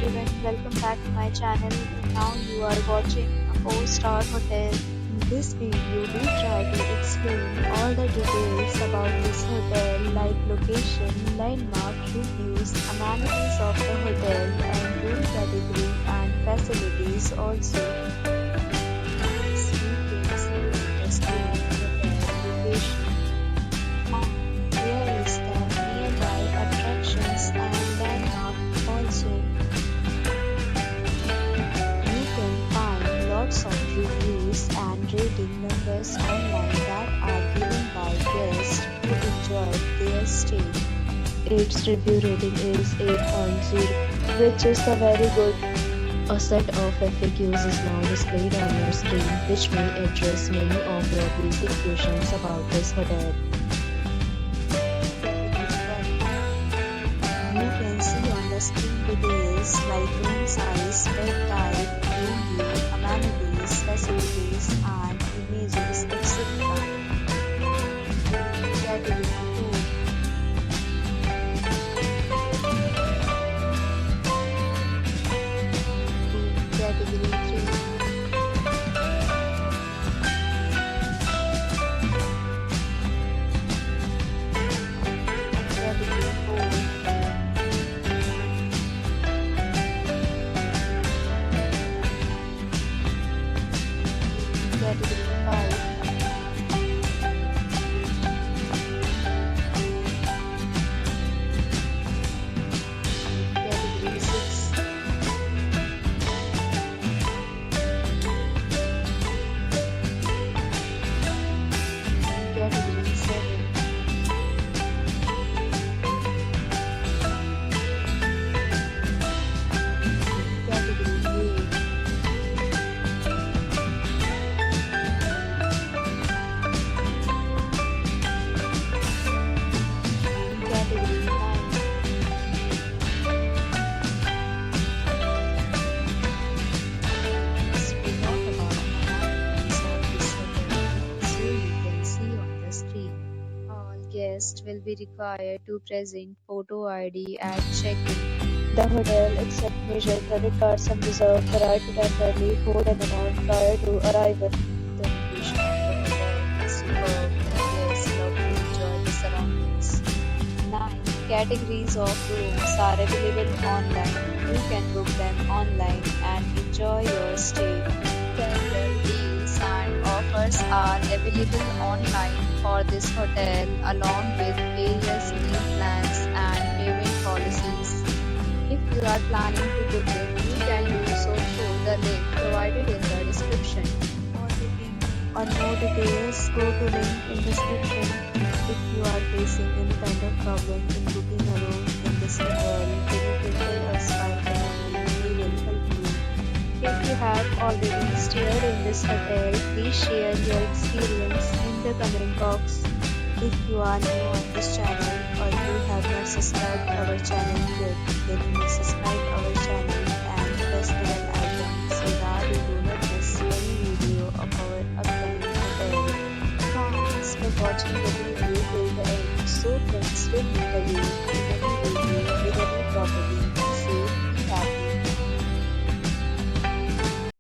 everyone, welcome back to my channel. Now you are watching a 4-star hotel. In this video, we try to explain all the details about this hotel like location, landmark, reviews, amenities of the hotel, and room category and facilities also. As you can see on the screen, hotel location. Here is the nearby attractions and landmark also. You can find lots of reviews and rating numbers online that are given by guests who enjoyed their stay. Its review rating is 8.0, which is a very good. A set of FAQs is now displayed on your screen, which may address many of your basic questions about this hotel. You can see on the screen details like room size, bed type, room view, amenities, facilities, and images, etc. Category 2. Category 3. Category 4. Category 5. Category 6. Category 7. Category 8. Category 9. Let's talk about amenities of this hotel. So you can see on the screen. All guests will be required to present photo ID at check-in. The hotel accepts major credit cards and reserves the right to temporarily hold an amount prior to arrival. The location of the hotel is superb and guests love to enjoy the surroundings. 9 categories of rooms are available online. You can book them online and enjoy your stay. Several deals and offers are available online for this hotel along with various meal plans and payment policies. If you are planning to book it, you can do so through the link provided in the description. For booking or more details, go to link in description. If you are facing any kind of problem in booking a room in this hotel, then you can tell us by comment. We will help you. If you have already stayed in this hotel, please share your experience in the comment box. If you are new on this channel or you have not subscribed our channel yet, then you may subscribe our channel and press the bell icon so that you do not miss any video of our upcoming hotel. Thanks for watching the video till the end. So friends, will meet again in a new video with a new property.